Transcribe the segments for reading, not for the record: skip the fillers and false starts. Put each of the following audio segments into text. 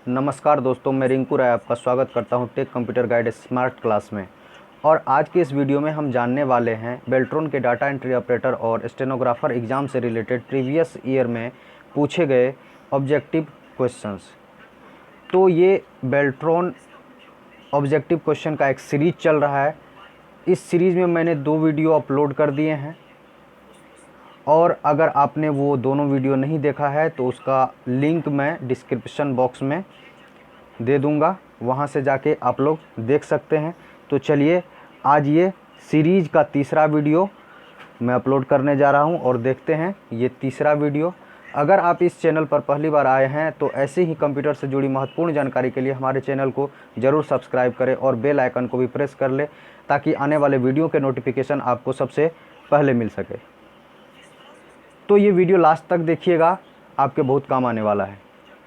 नमस्कार दोस्तों, मैं रिंकू राय आपका स्वागत करता हूं tech computer guide smart class में। और आज के इस वीडियो में हम जानने वाले हैं बेल्ट्रॉन के डाटा एंट्री ऑपरेटर और स्टेनोग्राफर एग्ज़ाम से रिलेटेड प्रीवियस ईयर में पूछे गए ऑब्जेक्टिव क्वेश्चंस। तो ये बेल्ट्रॉन ऑब्जेक्टिव क्वेश्चन का एक सीरीज चल रहा है। इस सीरीज़ में मैंने 2 वीडियो अपलोड कर दिए हैं और अगर आपने वो दोनों वीडियो नहीं देखा है तो उसका लिंक मैं डिस्क्रिप्शन बॉक्स में दे दूंगा, वहाँ से जाके आप लोग देख सकते हैं। तो चलिए आज ये सीरीज़ का तीसरा वीडियो मैं अपलोड करने जा रहा हूँ और देखते हैं ये तीसरा वीडियो। अगर आप इस चैनल पर पहली बार आए हैं तो ऐसे ही कंप्यूटर से जुड़ी महत्वपूर्ण जानकारी के लिए हमारे चैनल को ज़रूर सब्सक्राइब करें और बेल आइकन को भी प्रेस कर लें ताकि आने वाले वीडियो के नोटिफिकेशन आपको सबसे पहले मिल सके। तो ये वीडियो लास्ट तक देखिएगा, आपके बहुत काम आने वाला है।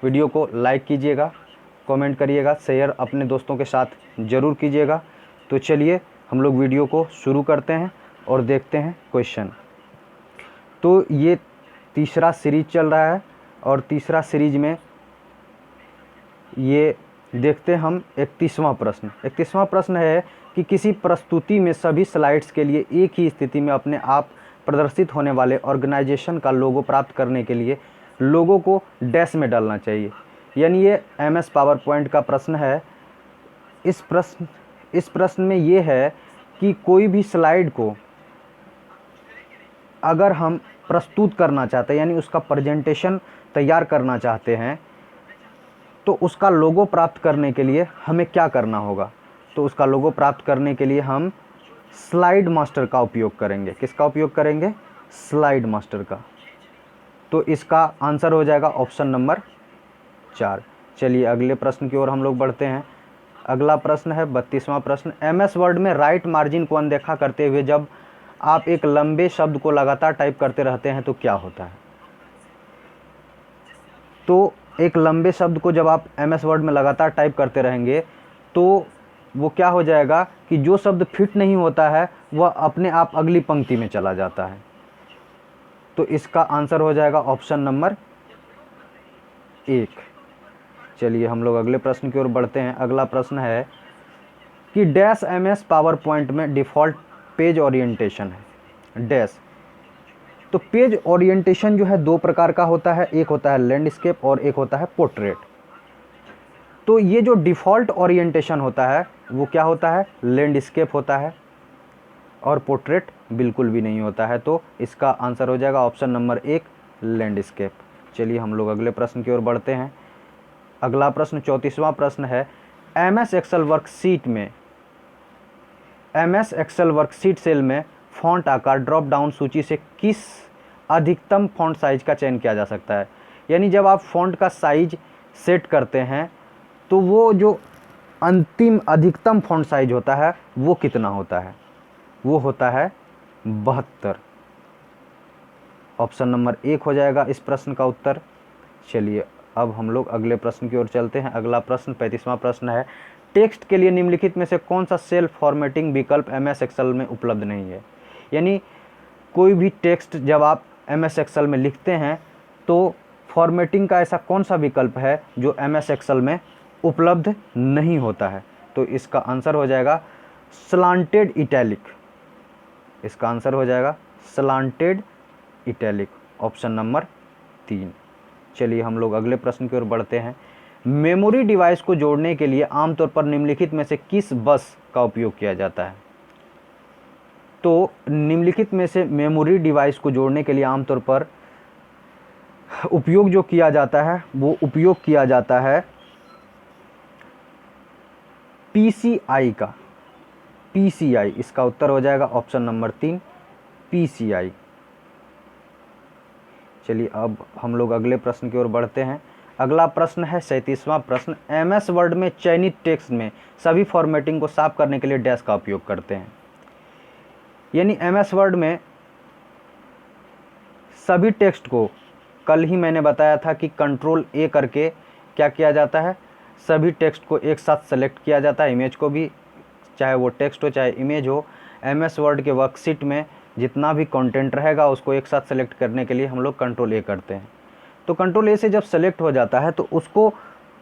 वीडियो को लाइक कीजिएगा, कमेंट करिएगा, शेयर अपने दोस्तों के साथ ज़रूर कीजिएगा। तो चलिए हम लोग वीडियो को शुरू करते हैं और देखते हैं क्वेश्चन। तो ये तीसरा सीरीज चल रहा है और तीसरा सीरीज में ये देखते हैं हम 31वां प्रश्न। 31वां प्रश्न है कि किसी प्रस्तुति में सभी स्लाइड्स के लिए एक ही स्थिति में अपने आप प्रदर्शित होने वाले ऑर्गेनाइजेशन का लोगो प्राप्त करने के लिए लोगो को डैश में डालना चाहिए। यानी ये MS पावर पॉइंट का प्रश्न है। इस प्रश्न में ये है कि कोई भी स्लाइड को अगर हम प्रस्तुत करना चाहते हैं, यानी उसका प्रेजेंटेशन तैयार करना चाहते हैं, तो उसका लोगो प्राप्त करने के लिए हमें क्या करना होगा। तो उसका लोगो प्राप्त करने के लिए हम स्लाइड मास्टर का उपयोग करेंगे। किसका उपयोग करेंगे? स्लाइड मास्टर का। तो इसका आंसर हो जाएगा ऑप्शन नंबर 4। चलिए अगले प्रश्न की ओर हम लोग बढ़ते हैं। अगला प्रश्न है 32वां प्रश्न। MS वर्ड में राइट मार्जिन को अनदेखा करते हुए जब आप एक लंबे शब्द को लगातार टाइप करते रहते हैं तो क्या होता है। तो एक लंबे शब्द को जब आप MS वर्ड में लगातार टाइप करते रहेंगे तो वो क्या हो जाएगा कि जो शब्द फिट नहीं होता है वह अपने आप अगली पंक्ति में चला जाता है। तो इसका आंसर हो जाएगा ऑप्शन नंबर 1। चलिए हम लोग अगले प्रश्न की ओर बढ़ते हैं। अगला प्रश्न है कि डैश MS पावर पॉइंट में डिफ़ॉल्ट पेज ओरिएंटेशन है डैश। तो पेज ओरिएंटेशन जो है 2 प्रकार का होता है, एक होता है लैंडस्केप और एक होता है पोर्ट्रेट। तो ये जो डिफ़ॉल्ट ओरिएंटेशन होता है वो क्या होता है? लैंडस्केप होता है और पोर्ट्रेट बिल्कुल भी नहीं होता है। तो इसका आंसर हो जाएगा ऑप्शन नंबर 1 लैंडस्केप। चलिए हम लोग अगले प्रश्न की ओर बढ़ते हैं। अगला प्रश्न 34वां प्रश्न है MS एक्सेल वर्कशीट सेल में फ़ॉन्ट आकार ड्रॉप डाउन सूची से किस अधिकतम फ़ॉन्ट साइज का चयन किया जा सकता है। यानी जब आप फ़ॉन्ट का साइज सेट करते हैं तो वो जो अंतिम अधिकतम फ़ॉन्ट साइज होता है वो कितना होता है? वो होता है 72। ऑप्शन नंबर 1 हो जाएगा इस प्रश्न का उत्तर। चलिए अब हम लोग अगले प्रश्न की ओर चलते हैं। अगला प्रश्न 35वां प्रश्न है टेक्स्ट के लिए निम्नलिखित में से कौन सा सेल फॉर्मेटिंग विकल्प MS एक्सेल में उपलब्ध नहीं है। यानी कोई भी टेक्स्ट जब आप MS एक्सेल में लिखते हैं तो फॉर्मेटिंग का ऐसा कौन सा विकल्प है जो MS एक्सेल में उपलब्ध नहीं होता है। तो इसका आंसर हो जाएगा स्लांटेड इटैलिक। इसका आंसर हो जाएगा स्लांटेड इटैलिक, ऑप्शन नंबर 3। चलिए हम लोग अगले प्रश्न की ओर बढ़ते हैं। मेमोरी डिवाइस को जोड़ने के लिए आमतौर पर निम्नलिखित में से किस बस का उपयोग किया जाता है। तो निम्नलिखित में से मेमोरी डिवाइस को जोड़ने के लिए आमतौर पर उपयोग जो किया जाता है वो उपयोग किया जाता है PCI का। PCI इसका उत्तर हो जाएगा ऑप्शन नंबर 3 PCI। चलिए अब हम लोग अगले प्रश्न की ओर बढ़ते हैं। अगला प्रश्न है 37वां प्रश्न। MS वर्ड में चयनित टेक्स्ट में सभी फॉर्मेटिंग को साफ करने के लिए डैश का उपयोग करते हैं। यानी MS वर्ड में सभी टेक्स्ट को कल ही मैंने बताया था कि कंट्रोल A करके क्या किया जाता है, सभी टेक्स्ट को एक साथ सेलेक्ट किया जाता है, इमेज को भी, चाहे वो टेक्स्ट हो चाहे इमेज हो। MS वर्ड के वर्कशीट में जितना भी कंटेंट रहेगा उसको एक साथ सेलेक्ट करने के लिए हम लोग कंट्रोल A करते हैं। तो कंट्रोल A से जब सेलेक्ट हो जाता है तो उसको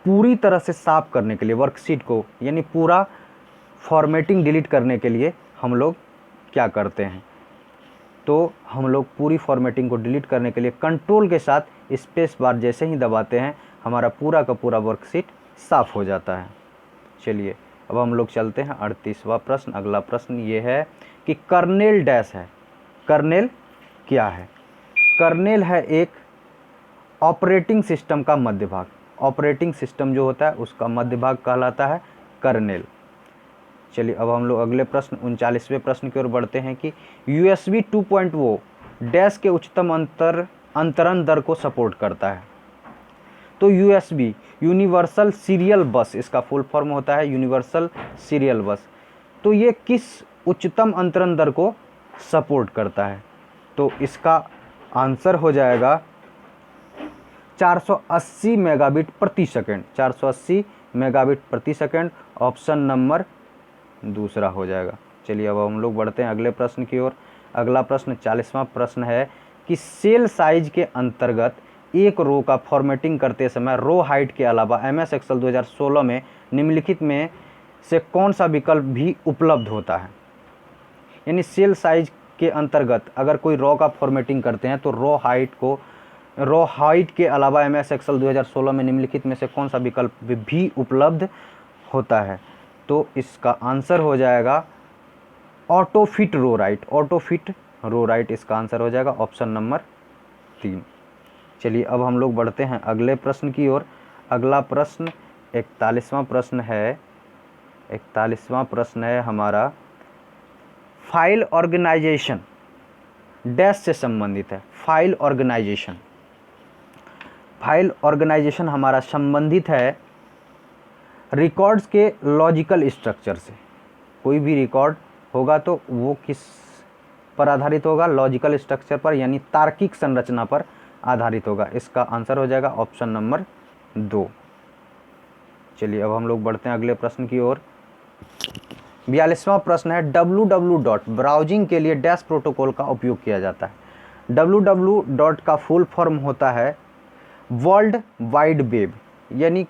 पूरी तरह से साफ करने के लिए वर्कशीट को, यानी पूरा फॉर्मेटिंग डिलीट करने के लिए हम लोग क्या करते हैं, तो हम लोग पूरी फॉर्मेटिंग को डिलीट करने के लिए कंट्रोल के साथ स्पेस बार जैसे ही दबाते हैं हमारा पूरा का पूरा वर्कशीट साफ़ हो जाता है। चलिए अब हम लोग चलते हैं 38वां प्रश्न। अगला प्रश्न ये है कि कर्नेल डैश है। कर्नेल क्या है? कर्नेल है एक ऑपरेटिंग सिस्टम का मध्य भाग। ऑपरेटिंग सिस्टम जो होता है उसका मध्य भाग कहलाता है कर्नेल। चलिए अब हम लोग अगले प्रश्न 39वें प्रश्न की ओर बढ़ते हैं कि USB 2.0 डैश के उच्चतम अंतरण दर को सपोर्ट करता है। तो USB यूनिवर्सल सीरियल बस, इसका फुल फॉर्म होता है यूनिवर्सल सीरियल बस। तो ये किस उच्चतम अंतरण दर को सपोर्ट करता है? तो इसका आंसर हो जाएगा 480 मेगाबिट प्रति सेकंड। 480 मेगाबिट प्रति सेकंड ऑप्शन नंबर दूसरा हो जाएगा। चलिए अब हम लोग बढ़ते हैं अगले प्रश्न की ओर। अगला प्रश्न 40वां प्रश्न है कि सेल साइज के अंतर्गत एक रो का फॉर्मेटिंग करते समय रो हाइट के अलावा MS एक्सेल 2016 में निम्नलिखित में से कौन सा विकल्प भी उपलब्ध होता है? यानी सेल साइज के अंतर्गत अगर कोई रो का फॉर्मेटिंग करते हैं तो रो हाइट के अलावा MS एक्सेल 2016 में निम्नलिखित में से कौन सा विकल्प भी उपलब्ध होता है? तो इसका आंसर हो जाएगा auto fit row right. Auto fit row right इसका आंसर हो जाएगा ऑप्शन नंबर 3। चलिए अब हम लोग बढ़ते हैं अगले प्रश्न की ओर। अगला प्रश्न 41वां प्रश्न है। 41वां प्रश्न है हमारा फाइल ऑर्गेनाइजेशन डैश से संबंधित है। फाइल ऑर्गेनाइजेशन हमारा संबंधित है रिकॉर्ड्स के लॉजिकल स्ट्रक्चर से। कोई भी रिकॉर्ड होगा तो वो किस पर आधारित होगा? लॉजिकल स्ट्रक्चर पर, यानी तार्किक संरचना पर आधारित होगा। इसका आंसर हो जाएगा ऑप्शन नंबर 2। चलिए अब हम लोग बढ़ते हैं अगले प्रश्न की ओर। 42वां प्रश्न है www. ब्राउजिंग के लिए डैश प्रोटोकॉल का उपयोग किया जाता है। www. का फुल फॉर्म होता है वर्ल्ड वाइड वेब, यानी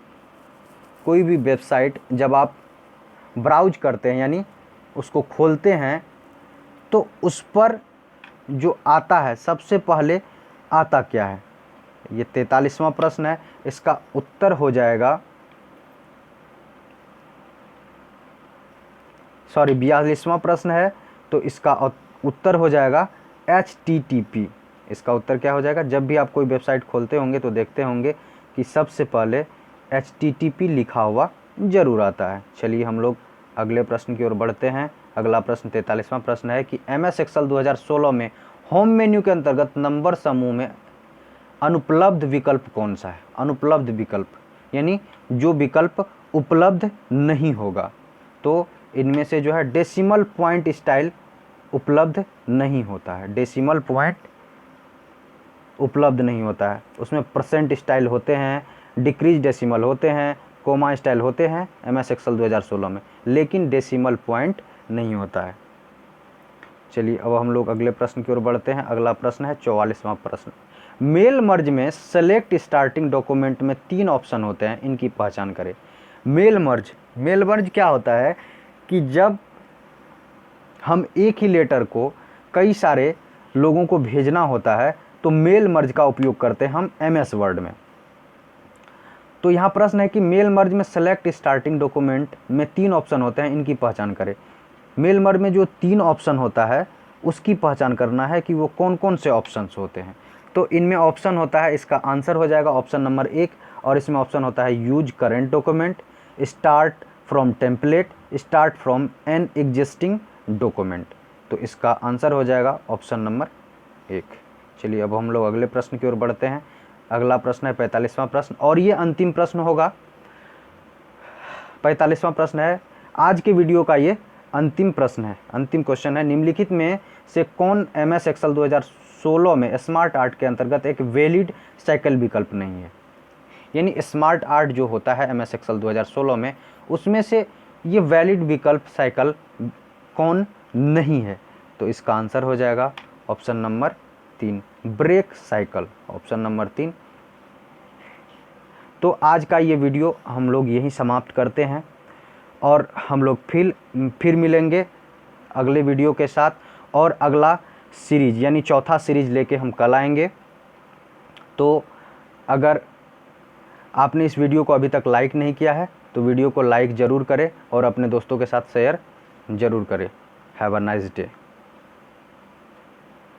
कोई भी वेबसाइट जब आप ब्राउज करते हैं यानी उसको खोलते हैं तो उस पर जो आता है सबसे पहले आता क्या है? ये 43वां प्रश्न है। इसका उत्तर हो जाएगा 42वां प्रश्न है तो इसका उत्तर हो जाएगा HTTP। इसका उत्तर क्या हो जाएगा? जब भी आप कोई वेबसाइट खोलते होंगे तो देखते होंगे कि सबसे पहले HTTP लिखा हुआ जरूर आता है। चलिए हम लोग अगले प्रश्न की ओर बढ़ते हैं। अगला प्रश्न 43वां प्रश्न है कि MS एक्सेल 2016 में होम मेन्यू के अंतर्गत नंबर समूह में अनुपलब्ध विकल्प कौन सा है? अनुपलब्ध विकल्प यानी जो विकल्प उपलब्ध नहीं होगा। तो इनमें से जो है डेसिमल पॉइंट स्टाइल उपलब्ध नहीं होता है। डेसिमल पॉइंट उपलब्ध नहीं होता है। उसमें परसेंट स्टाइल होते हैं, डिक्रीज डेसिमल होते हैं, कोमा स्टाइल होते हैं MS एक्सेल 2016 में, लेकिन डेसिमल पॉइंट नहीं होता है। चलिए अब हम लोग अगले प्रश्न की ओर बढ़ते हैं। अगला प्रश्न है 44वां प्रश्न। मेल मर्ज में सेलेक्ट स्टार्टिंग डॉक्यूमेंट में 3 ऑप्शन होते हैं, इनकी पहचान करें। मेल मर्ज क्या होता है कि जब हम एक ही लेटर को कई सारे लोगों को भेजना होता है तो मेल मर्ज का उपयोग करते हैं हम MS वर्ड में। तो यहाँ प्रश्न है कि मेल मर्ज में सेलेक्ट स्टार्टिंग डॉक्यूमेंट में 3 ऑप्शन होते हैं, इनकी पहचान करें। मेल मर्ज में जो 3 ऑप्शन होता है उसकी पहचान करना है कि वो कौन कौन से ऑप्शंस होते हैं। तो इनमें ऑप्शन होता है, इसका आंसर हो जाएगा ऑप्शन नंबर 1, और इसमें ऑप्शन होता है use current document, start from template, start from an existing document. तो इसका आंसर हो जाएगा ऑप्शन नंबर 1। चलिए अब हम लोग अगले प्रश्न की ओर बढ़ते हैं। अगला प्रश्न है 45वां प्रश्न, और ये अंतिम प्रश्न होगा। 45वां प्रश्न है आज के वीडियो का, ये अंतिम प्रश्न है, अंतिम क्वेश्चन है। निम्नलिखित में से कौन MS एक्सेल 2016 में स्मार्ट आर्ट के अंतर्गत एक वैलिड साइकिल विकल्प नहीं है? यानी स्मार्ट आर्ट जो होता है MS एक्सेल 2016 में, उसमें से ये वैलिड विकल्प साइकिल कौन नहीं है? तो इसका आंसर हो जाएगा option number 3, break cycle. Option number 3। तो आज का ये वीडियो हम लोग यहीं समाप्त करते हैं और हम लोग फिर मिलेंगे अगले वीडियो के साथ, और अगला सीरीज़ यानी चौथा सीरीज़ लेके हम कल आएंगे। तो अगर आपने इस वीडियो को अभी तक लाइक नहीं किया है तो वीडियो को लाइक ज़रूर करें और अपने दोस्तों के साथ शेयर ज़रूर करें। Have a nice day.